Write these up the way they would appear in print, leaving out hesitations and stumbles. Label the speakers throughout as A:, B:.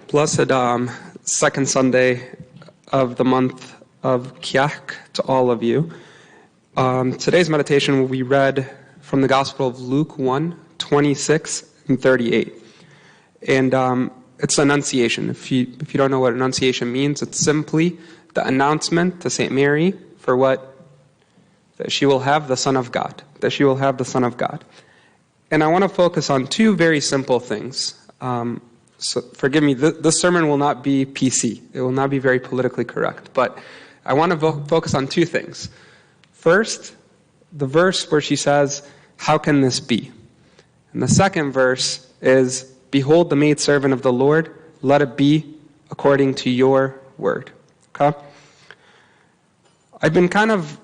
A: Blessed second Sunday of the month of Kiach to all of you. Today's meditation will be read from the Gospel of Luke 1, 26 and 38. And it's Annunciation. If you don't know what Annunciation means, it's simply the announcement to St. Mary for what? That she will have the Son of God. That she will have the Son of God. And I want to focus on two very simple things. So forgive me, this sermon will not be PC. It will not be very politically correct. But I want to focus on two things. First, the verse where she says, "How can this be?" And the second verse is, "Behold the maidservant of the Lord, let it be according to your word." Okay? I've been kind of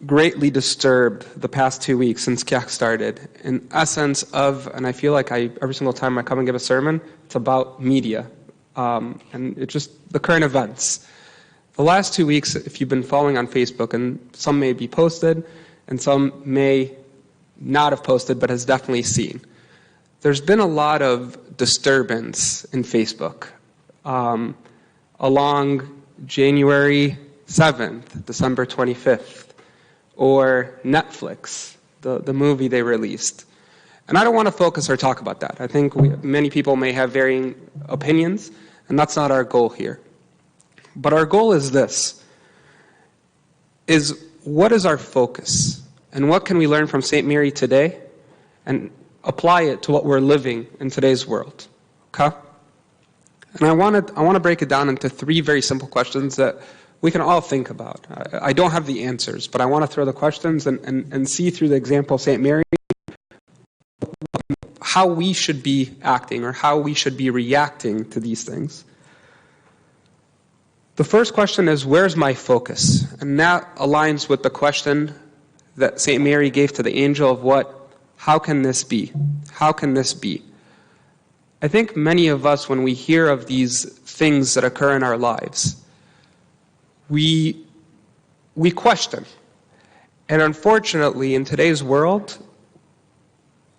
A: greatly disturbed the past 2 weeks since Kiach started, in essence of, and I feel like every single time I come and give a sermon, it's about media, and it's just the current events. The last 2 weeks, if you've been following on Facebook, and some may be posted, and some may not have posted, but has definitely seen, there's been a lot of disturbance in Facebook along January 7th, December 25th, or Netflix, the movie they released. And I don't want to focus or talk about that. I think many people may have varying opinions, and that's not our goal here. But our goal is this, is what is our focus? And what can we learn from St. Mary today and apply it to what we're living in today's world? Okay? And I want to break it down into three very simple questions that we can all think about. I don't have the answers, but I want to throw the questions and see through the example of St. Mary how we should be acting or how we should be reacting to these things. The first question is, where's my focus? And that aligns with the question that St. Mary gave to the angel of what? How can this be? How can this be? I think many of us, when we hear of these things that occur in our lives, we question. And unfortunately, in today's world,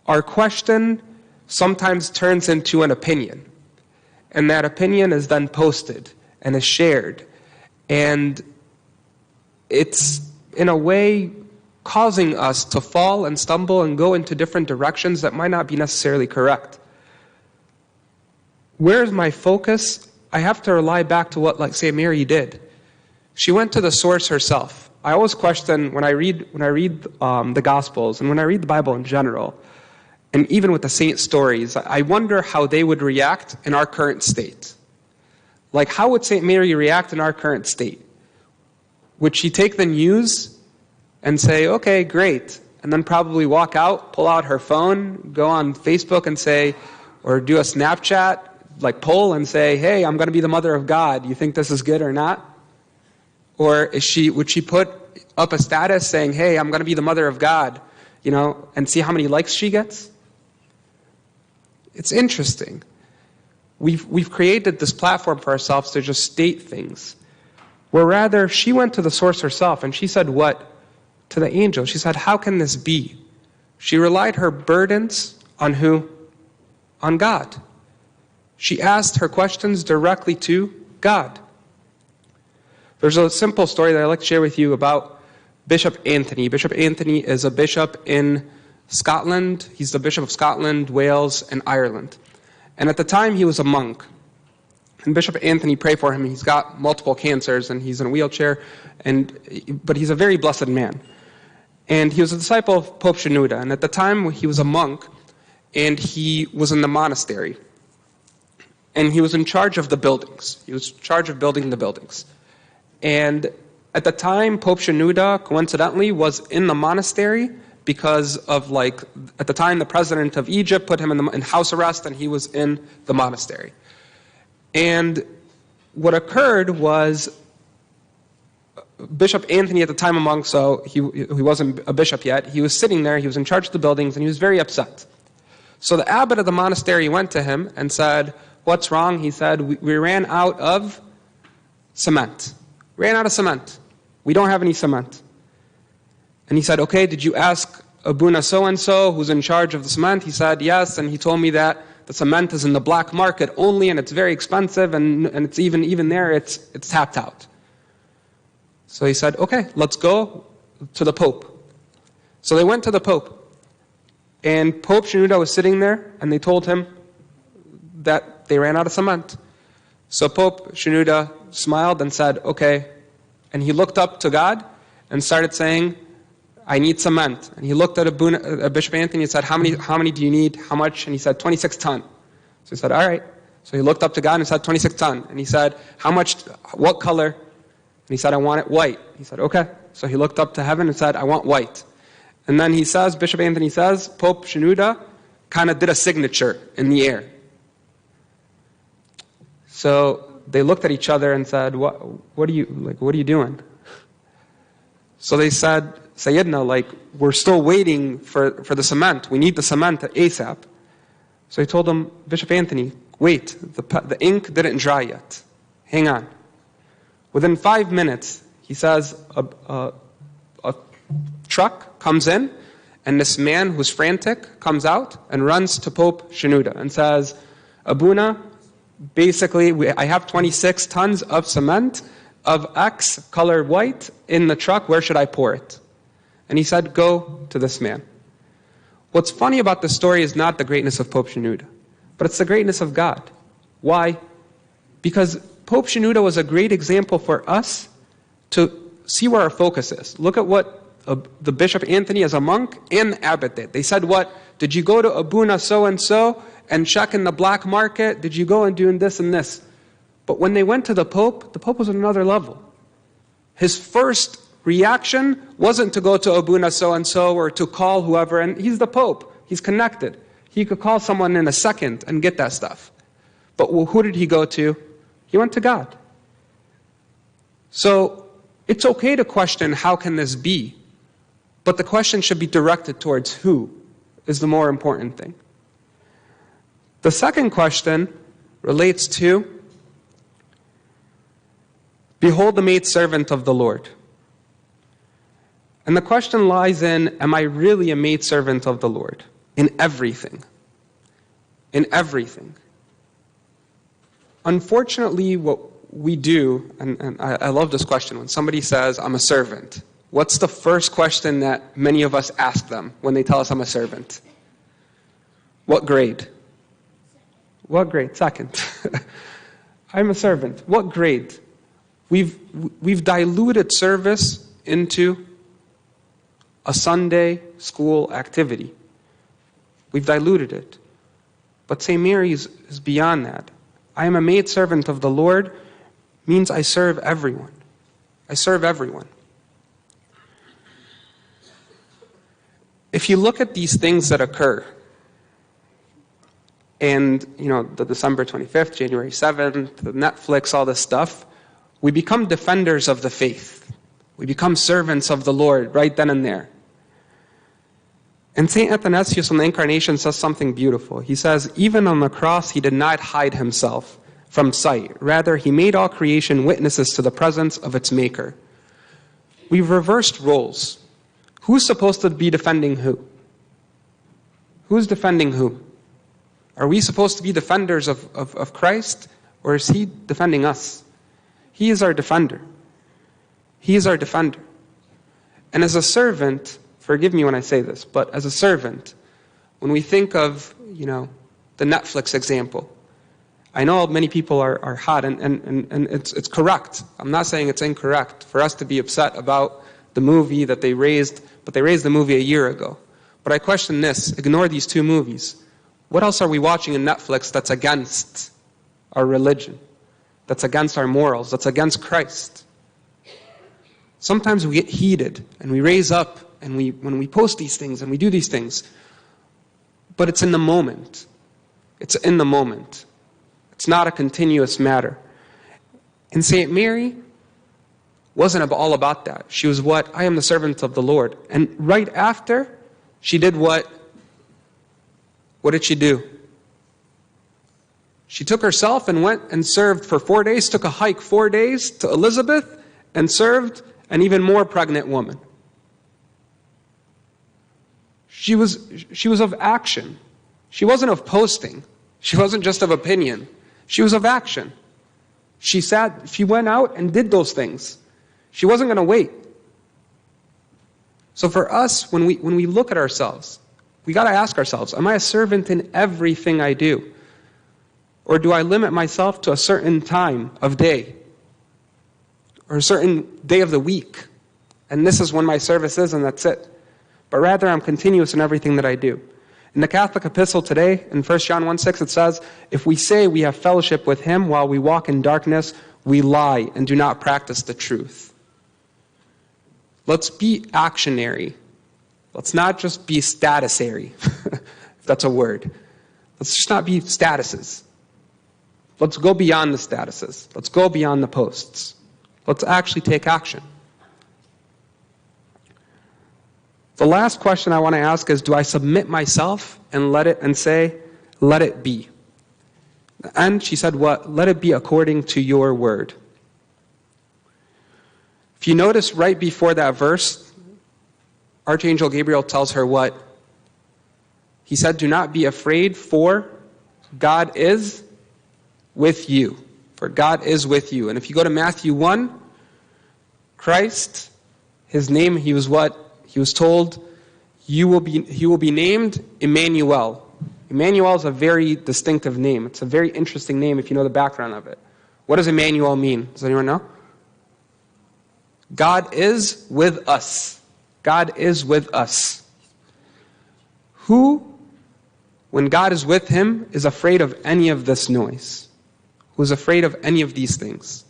A: our question sometimes turns into an opinion. And that opinion is then posted and is shared. And it's, in a way, causing us to fall and stumble and go into different directions that might not be necessarily correct. Where's my focus? I have to rely back to what, like, St. Mary did. She went to the source herself. I always question when I read the Gospels and when I read the Bible in general, and even with the saint stories, I wonder how they would react in our current state. Like, how would St. Mary react in our current state? Would she take the news and say, okay, great, and then probably walk out, pull out her phone, go on Facebook and say, or do a Snapchat, like poll and say, hey, I'm going to be the mother of God. You think this is good or not? Or would she put up a status saying, hey, I'm going to be the mother of God, and see how many likes she gets? It's interesting. We've created this platform for ourselves to just state things, where rather she went to the source herself and she said what? To the angel. She said, how can this be? She relied her burdens on who? On God. She asked her questions directly to God. There's a simple story that I'd like to share with you about Bishop Anthony. Bishop Anthony is a bishop in Scotland. He's the Bishop of Scotland, Wales, and Ireland. And at the time, he was a monk. And Bishop Anthony, pray for him. He's got multiple cancers, and he's in a wheelchair, but he's a very blessed man. And he was a disciple of Pope Shenouda. And at the time, he was a monk, and he was in the monastery. And he was in charge of the buildings. He was in charge of building the buildings. And at the time, Pope Shenouda, coincidentally, was in the monastery because of, at the time, the president of Egypt put him in house arrest, and he was in the monastery. And what occurred was Bishop Anthony, at the time a monk, so he wasn't a bishop yet, he was sitting there, he was in charge of the buildings, and he was very upset. So the abbot of the monastery went to him and said, what's wrong? He said, we ran out of cement. Ran out of cement. We don't have any cement. And he said, okay, did you ask Abuna so-and-so who's in charge of the cement? He said, yes, and he told me that the cement is in the black market only, and it's very expensive, and it's even there, it's tapped out. So he said, okay, let's go to the Pope. So they went to the Pope. And Pope Shenouda was sitting there, and they told him that they ran out of cement. So Pope Shenouda smiled and said, okay. And he looked up to God and started saying, I need cement. And he looked at Bishop Anthony and said, how many do you need? How much? And he said, 26 ton. So he said, all right. So he looked up to God and said, 26 ton. And he said, how much, what color? And he said, I want it white. He said, okay. So he looked up to heaven and said, I want white. And then he says, Bishop Anthony says, Pope Shenouda kind of did a signature in the air. So they looked at each other and said, what are you doing? So they said, Sayyidina, we're still waiting for the cement. We need the cement ASAP. So he told them, Bishop Anthony, wait, the ink didn't dry yet. Hang on. Within 5 minutes, he says, a truck comes in, and this man who's frantic comes out and runs to Pope Shenouda and says, Abuna, basically, I have 26 tons of cement of X color white in the truck. Where should I pour it? And he said, go to this man. What's funny about this story is not the greatness of Pope Shenouda, but it's the greatness of God. Why? Because Pope Shenouda was a great example for us to see where our focus is. Look at what the Bishop Anthony as a monk and the abbot did. They said, what? Did you go to Abuna so-and-so and check in the black market? Did you go and do this and this? But when they went to the Pope was on another level. His first reaction wasn't to go to Abuna so-and-so or to call whoever, and he's the Pope. He's connected. He could call someone in a second and get that stuff. But who did he go to? He went to God. So it's okay to question, how can this be? But the question should be directed towards who is the more important thing. The second question relates to, behold the maidservant of the Lord. And the question lies in, am I really a maidservant of the Lord? In everything. In everything. Unfortunately, what we do, and I love this question, when somebody says, I'm a servant, what's the first question that many of us ask them when they tell us I'm a servant? What grade? What grade? Second. I'm a servant. What grade? We've diluted service into a Sunday school activity. We've diluted it. But St. Mary is beyond that. I am a maidservant of the Lord means I serve everyone. I serve everyone. If you look at these things that occur, and the December 25th, January 7th, the Netflix, all this stuff, we become defenders of the faith. We become servants of the Lord right then and there. And St. Athanasius on the Incarnation says something beautiful. He says, even on the cross, he did not hide himself from sight. Rather, he made all creation witnesses to the presence of its maker. We've reversed roles. Who's supposed to be defending who? Who's defending who? Are we supposed to be defenders of Christ, or is he defending us? He is our defender. He is our defender. And as a servant, forgive me when I say this, but as a servant, when we think of, the Netflix example, I know many people are hot, and it's correct. I'm not saying it's incorrect for us to be upset about the movie that they raised, but they raised the movie a year ago. But I question this. Ignore these two movies. What else are we watching in Netflix that's against our religion, that's against our morals, that's against Christ? Sometimes we get heated, and we raise up, and when we post these things, and we do these things, but it's in the moment. It's in the moment. It's not a continuous matter. And St. Mary wasn't all about that. She was I am the servant of the Lord. And right after, she did what? What did she do? She took herself and went and served for 4 days, took a hike 4 days to Elizabeth, and served an even more pregnant woman. She was of action. She wasn't of posting. She wasn't just of opinion. She was of action. She went out and did those things. She wasn't going to wait. So for us, when we look at ourselves, we got to ask ourselves, am I a servant in everything I do? Or do I limit myself to a certain time of day? Or a certain day of the week? And this is when my service is, and that's it. But rather, I'm continuous in everything that I do. In the Catholic epistle today, in 1 John 1:6, it says, if we say we have fellowship with him while we walk in darkness, we lie and do not practice the truth. Let's be actionary. Let's not just be statusary, if that's a word. Let's just not be statuses. Let's go beyond the statuses. Let's go beyond the posts. Let's actually take action. The last question I want to ask is, do I submit myself and say, let it be? And she said what? Let it be according to your word. If you notice right before that verse, Archangel Gabriel tells her what? He said, do not be afraid, for God is with you. For God is with you. And if you go to Matthew 1, Christ, his name, he was what? He was told, he will be named Emmanuel. Emmanuel is a very distinctive name. It's a very interesting name if you know the background of it. What does Emmanuel mean? Does anyone know? God is with us. God is with us. Who, when God is with him, is afraid of any of this noise? Who is afraid of any of these things?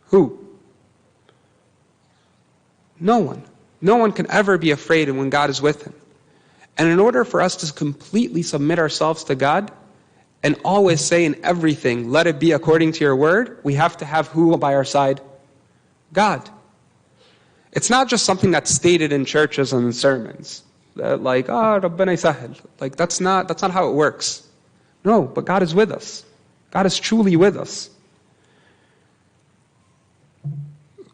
A: Who? No one. No one can ever be afraid when God is with him. And in order for us to completely submit ourselves to God and always say in everything, let it be according to your word, we have to have who by our side? God. It's not just something that's stated in churches and in sermons. Like, Rabbana yasahil. Like, that's not how it works. No, but God is with us. God is truly with us.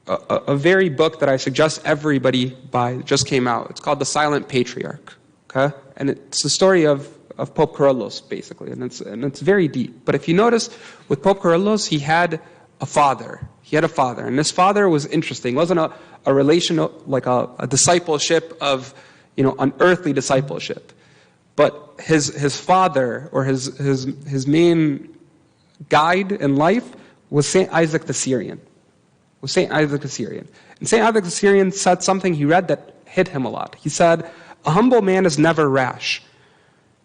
A: A very book that I suggest everybody buy just came out. It's called The Silent Patriarch. Okay? And it's the story of Pope Kyrillos, basically. And it's very deep. But if you notice, with Pope Kyrillos, he had a father. He had a father. And this father was interesting. It wasn't a relational, like a discipleship of, an earthly discipleship. But his father, or his main guide in life, was St. Isaac the Syrian. And St. Isaac the Syrian said something he read that hit him a lot. He said, a humble man is never rash,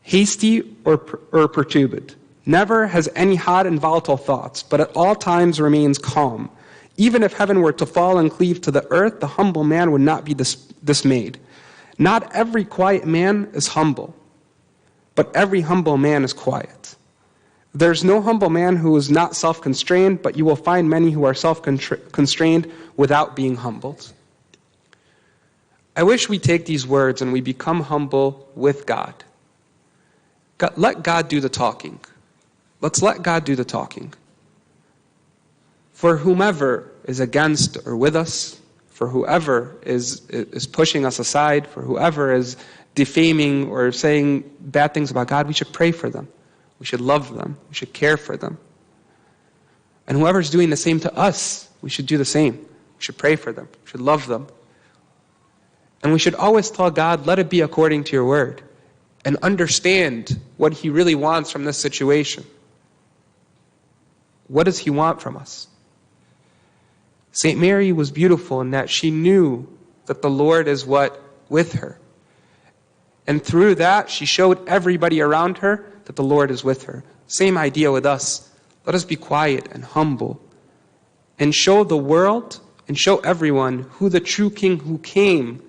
A: hasty or perturbed. Never has any hot and volatile thoughts, but at all times remains calm. Even if heaven were to fall and cleave to the earth, the humble man would not be dismayed. Not every quiet man is humble, but every humble man is quiet. There's no humble man who is not self-constrained, but you will find many who are self-constrained without being humbled. I wish we take these words and we become humble with God. Let God do the talking. Let's let God do the talking. For whomever is against or with us, for whoever is pushing us aside, for whoever is defaming or saying bad things about God, we should pray for them. We should love them. We should care for them. And whoever's doing the same to us, we should do the same. We should pray for them. We should love them. And we should always tell God, let it be according to your word. And understand what he really wants from this situation. What does he want from us? St. Mary was beautiful in that she knew that the Lord is what? With her. And through that, she showed everybody around her that the Lord is with her. Same idea with us. Let us be quiet and humble and show the world and show everyone who the true King who came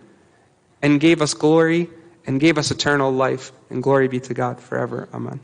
A: and gave us glory and gave us eternal life. And glory be to God forever. Amen.